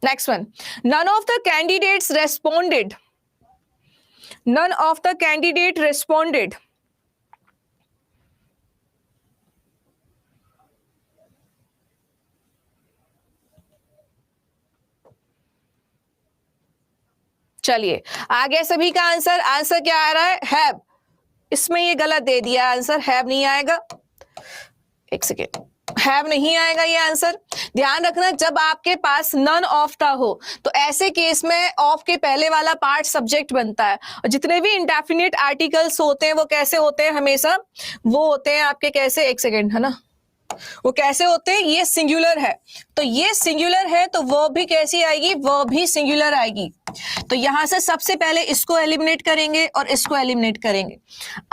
Next one, none of the candidates responded, none of the candidate responded, चलिए आगे सभी का आंसर, आंसर क्या आ रहा है, हैव। इसमें ये गलत दे दिया आंसर, हैव नहीं आएगा, एक सेकेंड, हैव नहीं आएगा ये आंसर। ध्यान रखना, जब आपके पास नन ऑफ का हो तो ऐसे केस में ऑफ के पहले वाला पार्ट सब्जेक्ट बनता है, और जितने भी इंडेफिनिट आर्टिकल्स होते हैं वो कैसे होते हैं, हमेशा वो होते हैं आपके कैसे, एक सेकेंड, है ना, वो कैसे होते हैं, ये सिंगुलर है, तो ये सिंगुलर है तो वर्ब भी कैसी आएगी, वर्ब भी सिंगुलर आएगी। तो यहां से सबसे पहले इसको एलिमिनेट करेंगे और इसको एलिमिनेट करेंगे।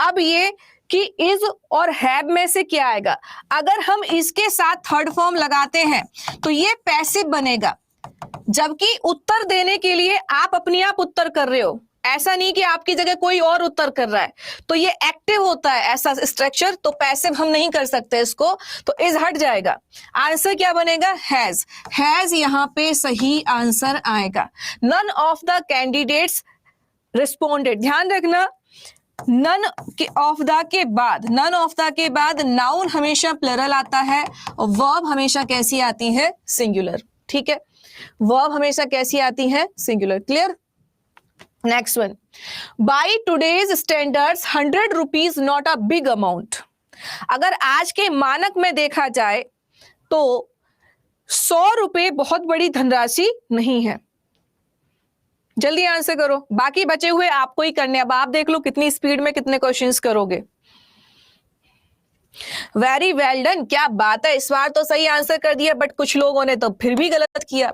अब ये कि इज और हैव में से क्या आएगा, अगर हम इसके साथ थर्ड फॉर्म लगाते हैं तो ये पैसिव बनेगा, जबकि उत्तर देने के लिए आप अपने आप उत्तर कर रहे हो, ऐसा नहीं कि आपकी जगह कोई और उत्तर कर रहा है, तो ये एक्टिव होता है ऐसा स्ट्रक्चर, तो पैसिव हम नहीं कर सकते इसको, तो इज हट जाएगा। आंसर क्या बनेगा, हैज, हैज यहां पे सही आंसर आएगा। None of the candidates responded, ध्यान रखना, नन ऑफ द के बाद, नन ऑफ द के बाद नाउन हमेशा प्लरल आता है और वर्ब हमेशा कैसी आती है, सिंगुलर, ठीक है, वर्ब हमेशा कैसी आती है, singular, clear. Next one, by today's standards 100 rupees not a big amount, अगर आज के मानक में देखा जाए तो 100 रुपए बहुत बड़ी धनराशि नहीं है। जल्दी आंसर करो, बाकी बचे हुए आपको ही करने, अब आप देख लो कितनी स्पीड में कितने क्वेश्चंस करोगे। वेरी वेल डन, क्या बात है, इस बार तो सही आंसर कर दिया, बट कुछ लोगों ने तो फिर भी गलत किया।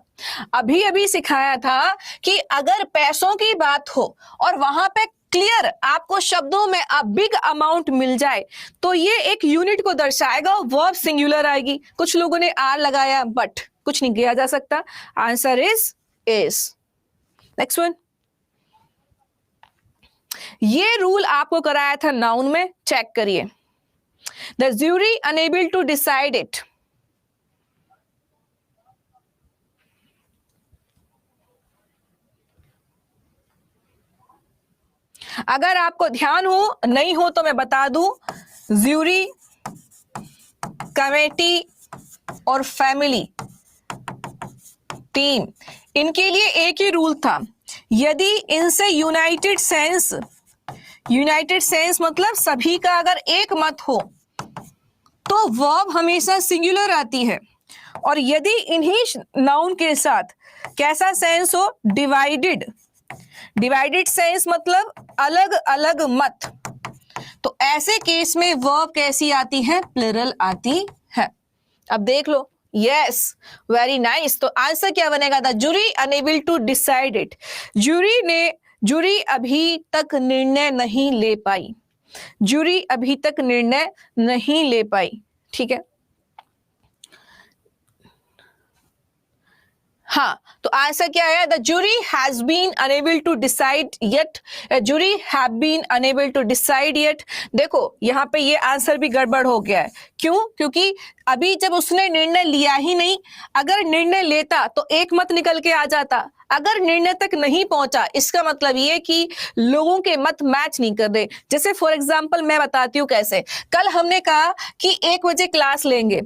अभी अभी सिखाया था कि अगर पैसों की बात हो और वहां पे क्लियर आपको शब्दों में अ बिग अमाउंट मिल जाए तो ये एक यूनिट को दर्शाएगा, वर्ब सिंगुलर आएगी। कुछ लोगों ने आर लगाया बट कुछ नहीं किया जा सकता, आंसर इज। नेक्स्ट वन, ये रूल आपको कराया था नाउन में, चेक करिए। The jury unable to decide it. अगर आपको ध्यान हो, नहीं हो तो मैं बता दूं, ज्यूरी, कमेटी और फैमिली टीम, इनके लिए एक ही रूल था, यदि इनसे यूनाइटेड सेंस मतलब सभी का अगर एक मत हो तो वर्ब हमेशा सिंगुलर आती है, और यदि इन्हीं नाउन के साथ कैसा सेंस हो, डिवाइडेड सेंस मतलब अलग अलग मत, तो ऐसे केस में वर्ब कैसी आती है, प्लुरल आती है। अब देख लो, यस, वेरी नाइस। तो आंसर क्या बनेगा, the jury unable to decide it, jury अभी तक निर्णय नहीं ले पाई, जूरी अभी तक निर्णय नहीं ले पाई, ठीक है। हाँ, तो आंसर क्या है? The jury has been unable to decide yet, jury have been unable to decide yet. देखो यहाँ पे ये आंसर भी गड़बड़ हो गया है। क्यों? क्योंकि अभी जब उसने निर्णय लिया ही नहीं, अगर निर्णय लेता तो एक मत निकल के आ जाता, अगर निर्णय तक नहीं पहुंचा इसका मतलब ये कि लोगों के मत मैच नहीं कर रहे। जैसे फॉर एग्जांपल मैं बताती हूँ कैसे। कल हमने कहा कि 1 बजे क्लास लेंगे,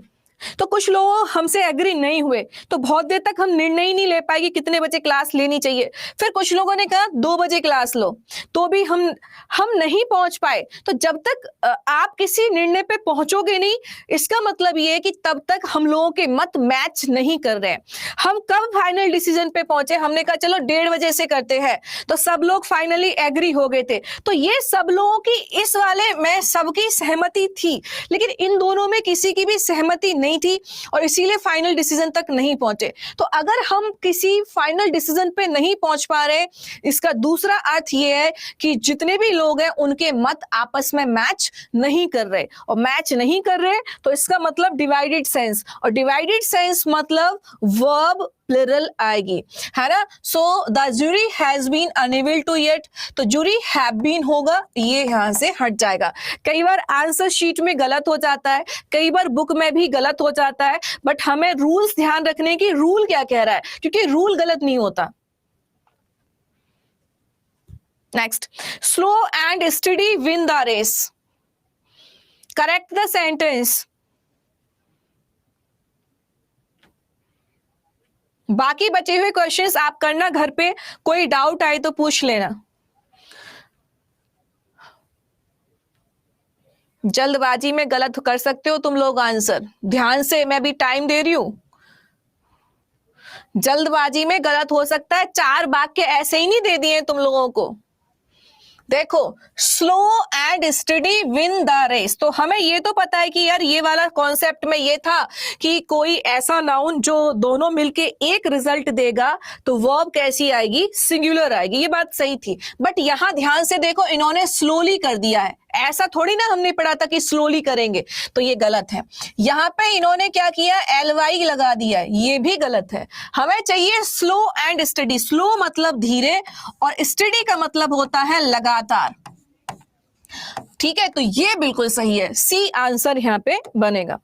तो कुछ लोग हमसे एग्री नहीं हुए, तो बहुत देर तक हम निर्णय ही नहीं ले पाए कि कितने बजे क्लास लेनी चाहिए। फिर कुछ लोगों ने कहा 2 बजे क्लास लो, तो भी हम नहीं पहुंच पाए। तो जब तक आप किसी निर्णय पे पहुंचोगे नहीं, इसका मतलब ये है कि तब तक हम लोगों के मत मैच नहीं कर रहे हैं। हम कब फाइनल डिसीजन पे पहुंचे? हमने कहा चलो 1:30 बजे से करते हैं, तो सब लोग फाइनली एग्री हो गए थे। तो ये सब लोगों की इस वाले में सबकी सहमति थी, लेकिन इन दोनों में किसी की भी सहमति नहीं थी और इसीलिए फाइनल डिसीजन तक नहीं पहुंचे। तो अगर हम किसी फाइनल डिसीजन पे नहीं पहुंच पा रहे, इसका दूसरा अर्थ ये है कि जितने भी लोग हैं उनके मत आपस में मैच नहीं कर रहे, और मैच नहीं कर रहे तो इसका मतलब डिवाइडेड सेंस, और डिवाइडेड सेंस मतलब वर्ब प्लूरल आएगी, है ना। So the jury has been unable to yet, तो जूरी हैव बीन होगा, ये यहां से हट जाएगा। कई बार आंसर शीट में गलत हो जाता है, कई बार बुक में भी गलत हो जाता है, बट हमें रूल्स ध्यान रखने की, रूल क्या कह रहा है, क्योंकि रूल गलत नहीं होता। Next, slow and steady win the race. Correct the sentence. बाकी बचे हुए क्वेश्चंस आप करना घर पे, कोई डाउट आए तो पूछ लेना। जल्दबाजी में गलत कर सकते हो तुम लोग आंसर, ध्यान से, मैं भी टाइम दे रही हूं। जल्दबाजी में गलत हो सकता है, 4 वाक्य ऐसे ही नहीं दे दिए तुम लोगों को। देखो, slow and steady win the race, तो हमें ये तो पता है कि यार ये वाला कॉन्सेप्ट में ये था कि कोई ऐसा नाउन जो दोनों मिलके एक रिजल्ट देगा तो वर्ब कैसी आएगी? सिंगुलर आएगी, ये बात सही थी। बट यहां ध्यान से देखो, इन्होंने स्लोली कर दिया है, ऐसा थोड़ी ना हमने पढ़ा था कि स्लोली करेंगे, तो ये गलत है। यहां पे इन्होंने क्या किया? एलवाई लगा दिया है, ये भी गलत है। हमें चाहिए स्लो एंड स्टडी, स्लो मतलब धीरे और स्टडी का मतलब होता है लगातार, ठीक है, तो ये बिल्कुल सही है, सी आंसर यहां पे बनेगा।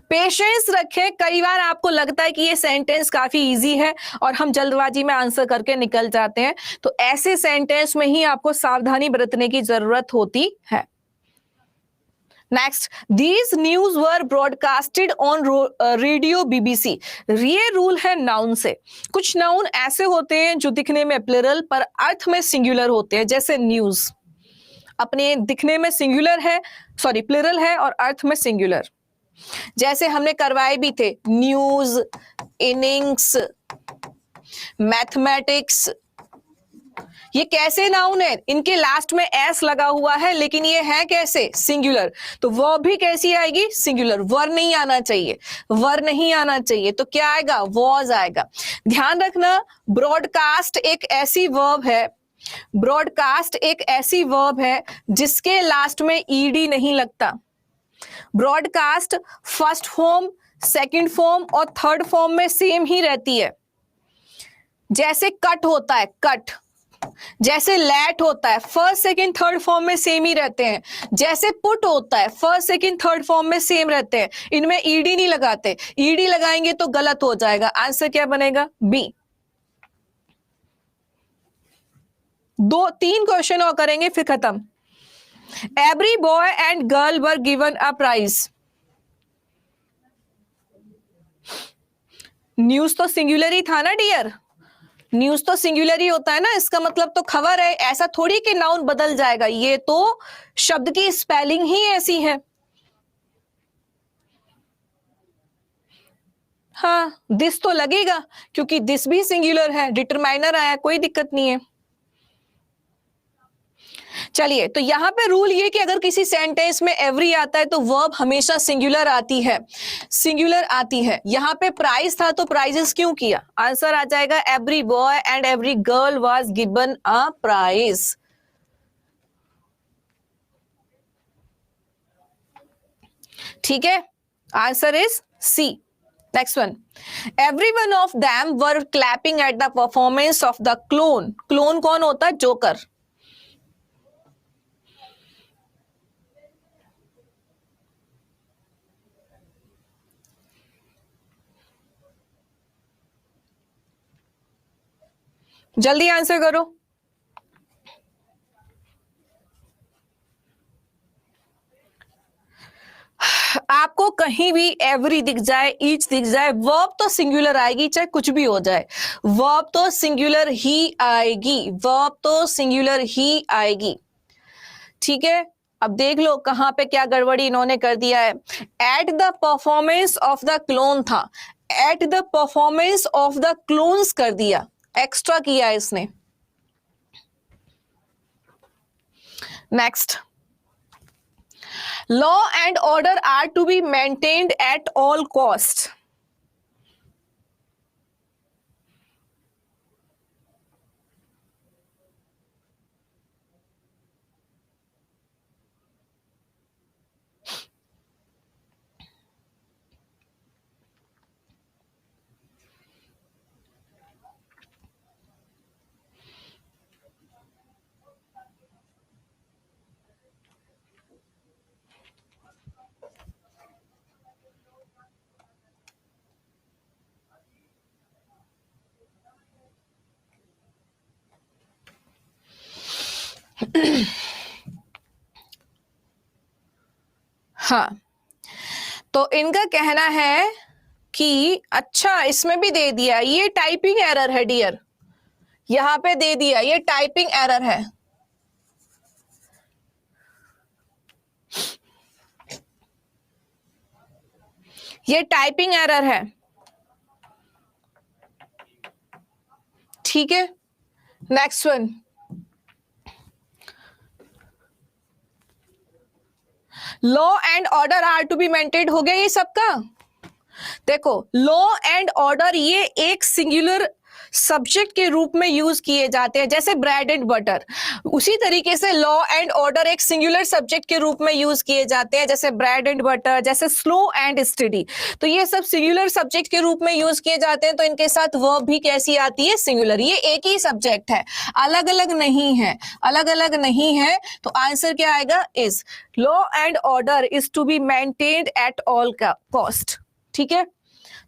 पेशेंस रखें, कई बार आपको लगता है कि ये सेंटेंस काफी इजी है और हम जल्दबाजी में आंसर करके निकल जाते हैं, तो ऐसे सेंटेंस में ही आपको सावधानी बरतने की जरूरत होती है। Next, these news were broadcasted on radio BBC। ये रूल है नाउन से। कुछ नाउन ऐसे होते हैं जो दिखने में प्लूरल पर अर्थ में सिंगुलर होते हैं, जैसे न्यूज अपने दिखने में सिंगुलर है, सॉरी प्लूरल है और अर्थ में सिंगुलर। जैसे हमने करवाए भी थे, न्यूज, इनिंग्स, मैथमेटिक्स, ये कैसे नाउन है? इनके लास्ट में एस लगा हुआ है, लेकिन ये है कैसे? सिंगुलर, तो वर्ब भी कैसी आएगी? सिंगुलर। वर नहीं आना चाहिए, वर नहीं आना चाहिए, तो क्या आएगा? वॉज आएगा। ध्यान रखना, ब्रॉडकास्ट एक ऐसी वर्ब है, ब्रॉडकास्ट एक ऐसी वर्ब है जिसके लास्ट में ईडी नहीं लगता। Broadcast first form, second form और थर्ड फॉर्म में सेम ही रहती है। जैसे कट होता है, कट, जैसे लेट होता है, फर्स्ट सेकंड थर्ड फॉर्म में सेम ही रहते हैं। जैसे पुट होता है, फर्स्ट सेकंड थर्ड फॉर्म में सेम रहते हैं, इनमें ईडी नहीं लगाते। ईडी लगाएंगे तो गलत हो जाएगा। आंसर क्या बनेगा? बी। 2-3 क्वेश्चन और करेंगे फिर खत्म। Every boy and girl were given a prize. News तो सिंगुलर ही था ना डियर, न्यूज तो सिंगुलर ही होता है ना, इसका मतलब तो खबर है, ऐसा थोड़ी कि नाउन बदल जाएगा, ये तो शब्द की स्पेलिंग ही ऐसी है। हाँ, दिस तो लगेगा क्योंकि दिस भी सिंगुलर है, डिटरमाइनर आया, कोई दिक्कत नहीं है। चलिए, तो यहां पे रूल ये कि अगर किसी सेंटेंस में एवरी आता है तो वर्ब हमेशा सिंगुलर आती है, सिंगुलर आती है। यहां पे प्राइज था तो प्राइजेस क्यों किया? आंसर आ जाएगा every boy and every girl was given a prize. ठीक है, answer is C. Next one, every one of them were clapping at the performance of the clown. Clown कौन होता है? जोकर. जल्दी आंसर करो. आपको कहीं भी एवरी दिख जाए, ईच दिख जाए, वर्ब तो सिंगुलर आएगी, चाहे कुछ भी हो जाए. वर्ब तो सिंगुलर ही आएगी, वर्ब तो सिंगुलर ही आएगी. ठीक है, अब देख लो कहां पे क्या गड़बड़ी इन्होंने कर दिया है. At the performance of the clone था, at the performance of the clones कर दिया, एक्स्ट्रा किया इसने. Next, law and order are to be maintained at all cost. हाँ, तो इनका कहना है कि अच्छा इसमें भी दे दिया, ये टाइपिंग एरर है डियर, यहां पे दे दिया ये टाइपिंग एरर है. ये टाइपिंग एरर है. ठीक है, next one, law and order are to be maintained. हो गया ये सबका. देखो लॉ एंड ऑर्डर ये एक सिंगुलर सब्जेक्ट के रूप में यूज किए जाते हैं, जैसे ब्रेड एंड बटर. उसी तरीके से लॉ एंड ऑर्डर एक सिंगुलर सब्जेक्ट के रूप में यूज किए जाते हैं, जैसे ब्रेड एंड बटर, जैसे स्लो एंड स्टडी. तो ये सब सिंगुलर सब्जेक्ट के रूप में यूज किए जाते हैं, तो इनके साथ वर्ब भी कैसी आती है? सिंगुलर. ये एक ही सब्जेक्ट है, अलग अलग नहीं है, अलग अलग नहीं है. तो आंसर क्या आएगा? Is. Law and order is to be maintained at all cost. ठीक है,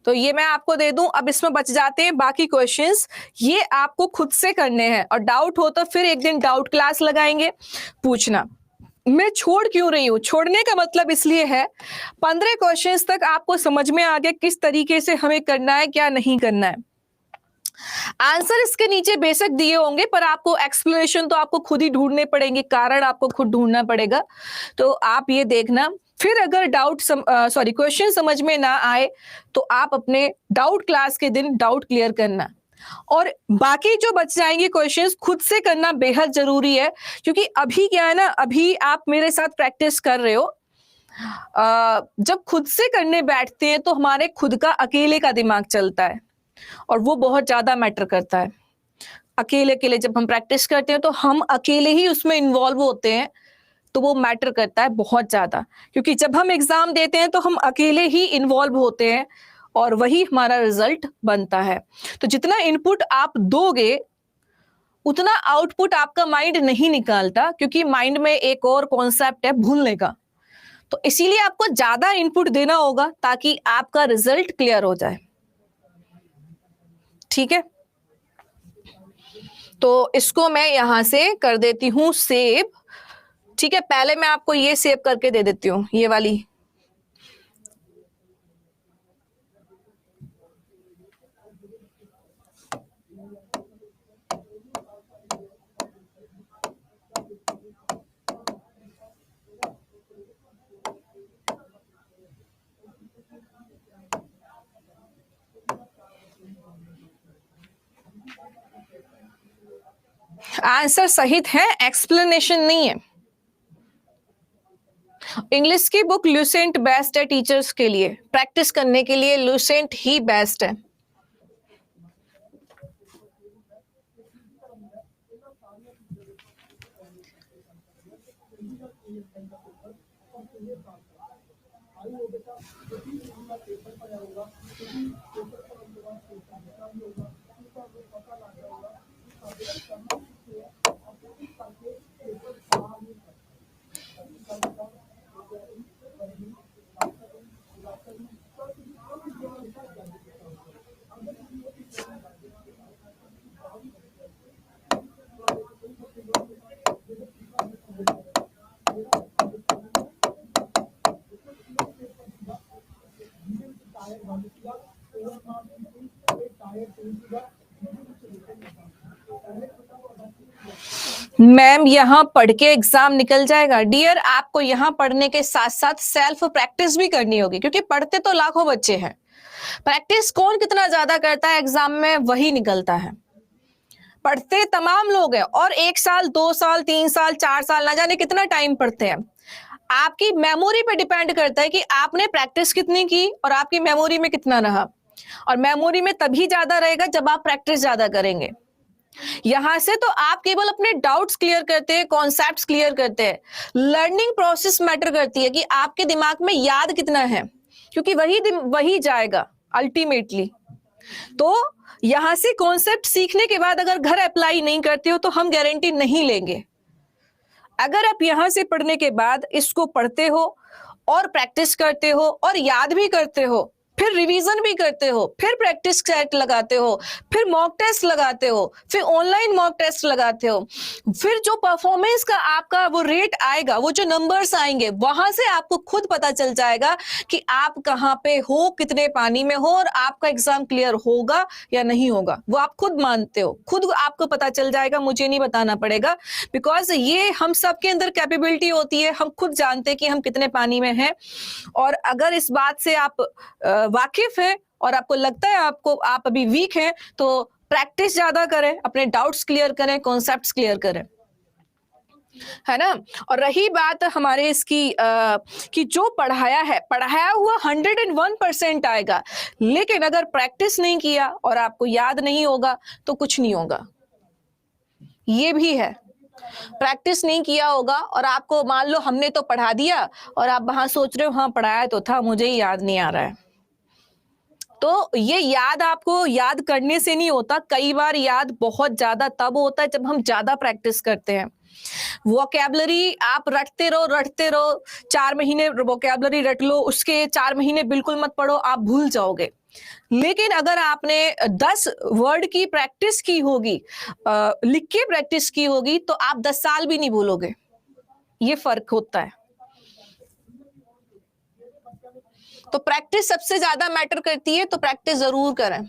तो ये मैं आपको दे दूं. अब इसमें बच जाते हैं बाकी क्वेश्चंस, ये आपको खुद से करने हैं, और डाउट हो तो फिर एक दिन डाउट क्लास लगाएंगे, पूछना. मैं छोड़ क्यों रही हूं? छोड़ने का मतलब इसलिए है 15 क्वेश्चंस तक आपको समझ में आ गया किस तरीके से हमें करना है, क्या नहीं करना है. आंसर इसके नीचे बेशक दिए होंगे, पर आपको एक्सप्लेनेशन तो आपको खुद ही ढूंढने पड़ेंगे, कारण आपको खुद ढूंढना पड़ेगा. तो आप ये देखना, फिर अगर डाउट क्वेश्चन समझ में ना आए तो आप अपने डाउट क्लास के दिन डाउट क्लियर करना, और बाकी जो बच जाएंगे क्वेश्चंस खुद से करना बेहद जरूरी है. क्योंकि अभी क्या है ना, अभी आप मेरे साथ प्रैक्टिस कर रहे हो, जब खुद से करने बैठते हैं तो हमारे खुद का अकेले का दिमाग चलता है, और वो बहुत ज्यादा मैटर करता है. अकेले अकेले जब हम प्रैक्टिस करते हैं तो हम अकेले ही उसमें इन्वॉल्व होते हैं, तो वो मैटर करता है बहुत ज्यादा. क्योंकि जब हम एग्जाम देते हैं तो हम अकेले ही इन्वॉल्व होते हैं, और वही हमारा रिजल्ट बनता है. तो जितना इनपुट आप दोगे उतना आउटपुट आपका माइंड नहीं निकालता, क्योंकि माइंड में एक और कॉन्सेप्ट है भूलने का. तो इसीलिए आपको ज्यादा इनपुट देना होगा ताकि आपका रिजल्ट क्लियर हो जाए. ठीक है, तो इसको मैं यहां से कर देती हूं सेव. ठीक है, पहले मैं आपको ये सेव करके दे देती हूँ, ये वाली. आंसर सहित है, एक्सप्लेनेशन नहीं है. इंग्लिश की बुक लूसेंट बेस्ट है टीचर्स के लिए, प्रैक्टिस करने के लिए लूसेंट ही बेस्ट है. मैम यहाँ पढ़ के एग्जाम निकल जाएगा? डियर, आपको यहाँ पढ़ने के साथ साथ सेल्फ प्रैक्टिस भी करनी होगी, क्योंकि पढ़ते तो लाखों बच्चे हैं, प्रैक्टिस कौन कितना ज्यादा करता है एग्जाम में वही निकलता है। पढ़ते तमाम लोग हैं, और 1 साल 2 साल 3 साल 4 साल ना जाने कितना टाइम पढ़ते हैं। आपकी मेमोरी पे डिपेंड करता है कि आपने प्रैक्टिस कितनी की और आपकी मेमोरी में कितना रहा, और मेमोरी में तभी ज्यादा रहेगा जब आप प्रैक्टिस ज्यादा करेंगे। यहां से तो आप केवल अपने डाउट्स क्लियर करते हैं, कॉन्सेप्ट्स क्लियर करते हैं। लर्निंग प्रोसेस मैटर करती है कि आपके दिमाग में याद कितना है, क्योंकि वही जाएगा अल्टीमेटली। तो यहां से कॉन्सेप्ट सीखने के बाद अगर घर अप्लाई नहीं करते हो तो हम गारंटी नहीं लेंगे। अगर आप यहां से पढ़ने के बाद इसको पढ़ते हो और प्रैक्टिस करते हो और याद भी करते हो, फिर रिवीजन भी करते हो, फिर प्रैक्टिस सेट लगाते हो, फिर मॉक टेस्ट लगाते हो, फिर ऑनलाइन मॉक टेस्ट लगाते हो, फिर जो परफॉर्मेंस का आपका वो रेट आएगा, वो जो नंबर्स आएंगे, वहां से आपको खुद पता चल जाएगा कि आप कहाँ पे हो, कितने पानी में हो, और आपका एग्जाम क्लियर होगा या नहीं होगा। वो आप खुद मानते हो, खुद आपको पता चल जाएगा, मुझे नहीं बताना पड़ेगा, बिकॉज ये हम सबके अंदर कैपेबिलिटी होती है। हम खुद जानते हैं कि हम कितने पानी में हैं, और अगर इस बात से आप वाकिफ है और आपको लगता है आप अभी वीक हैं, तो प्रैक्टिस ज्यादा करें, अपने डाउट्स क्लियर करें, कॉन्सेप्ट्स क्लियर करें, है ना। और रही बात हमारे इसकी कि जो पढ़ाया हुआ 101% आएगा, लेकिन अगर प्रैक्टिस नहीं किया और आपको याद नहीं होगा तो कुछ नहीं होगा। ये भी है, प्रैक्टिस नहीं किया होगा और आपको मान लो हमने तो पढ़ा दिया और आप वहां सोच रहे हो हाँ पढ़ाया तो था, मुझे ही याद नहीं आ रहा है। तो ये याद आपको याद करने से नहीं होता, कई बार याद बहुत ज्यादा तब होता है जब हम ज्यादा प्रैक्टिस करते हैं। वोकैबलरी आप रटते रहो, 4 महीने वोकैबलरी रट लो, उसके 4 महीने बिल्कुल मत पढ़ो, आप भूल जाओगे। लेकिन अगर आपने 10 वर्ड की प्रैक्टिस की होगी, लिख के प्रैक्टिस की होगी, तो आप 10 साल भी नहीं भूलोगे। ये फर्क होता है। तो प्रैक्टिस सबसे ज्यादा मैटर करती है, तो प्रैक्टिस जरूर करें।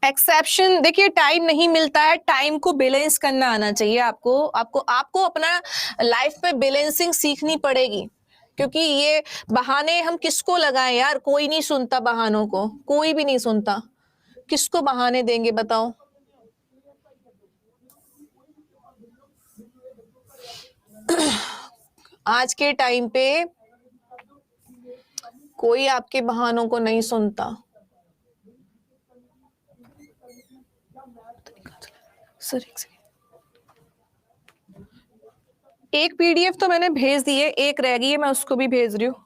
एक्सेप्शन, देखिए टाइम नहीं मिलता है, टाइम को बैलेंस करना आना चाहिए आपको अपना लाइफ में बैलेंसिंग सीखनी पड़ेगी, क्योंकि ये बहाने हम किसको लगाएं यार, कोई नहीं सुनता बहानों को, कोई भी नहीं सुनता, किसको बहाने देंगे बताओ। आज के टाइम पे कोई आपके बहानों को नहीं सुनता। सर एक पीडीएफ तो मैंने भेज दी है, एक रह गई है, मैं उसको भी भेज रही हूँ।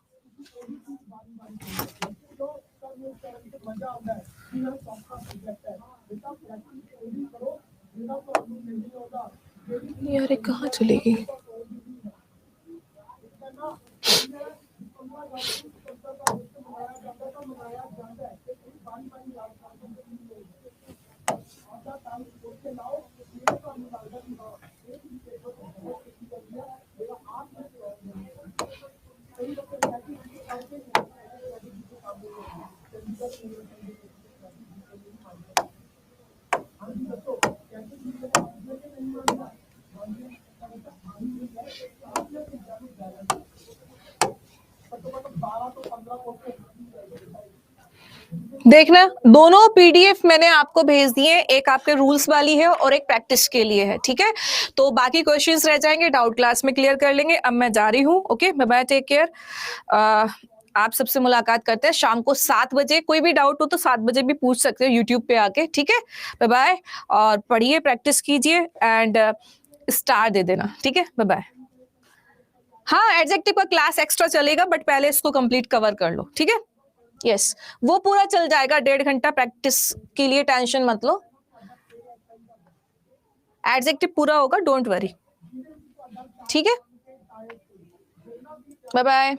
यार कहाँ चली गई? देखना, दोनों पीडीएफ मैंने आपको भेज दिए, एक आपके रूल्स वाली है और एक प्रैक्टिस के लिए है, ठीक है। तो बाकी क्वेश्चंस रह जाएंगे, डाउट क्लास में क्लियर कर लेंगे। अब मैं जा रही हूँ, okay, bye bye, take care. आप सबसे मुलाकात करते हैं शाम को 7 बजे। कोई भी डाउट हो तो 7 बजे भी पूछ सकते हो यूट्यूब पे आके, ठीक है। बाय बाय, और पढ़िए, प्रैक्टिस कीजिए एंड स्टार दे देना, ठीक है। Bye bye. हाँ, एडजेक्टिव का क्लास एक्स्ट्रा चलेगा, बट पहले इसको कंप्लीट कवर कर लो, ठीक है। यस, वो पूरा चल जाएगा 1.5 घंटा प्रैक्टिस के लिए, टेंशन मत लो। एडजेक्टिव पूरा होगा, डोंट वरी, ठीक है। Bye bye.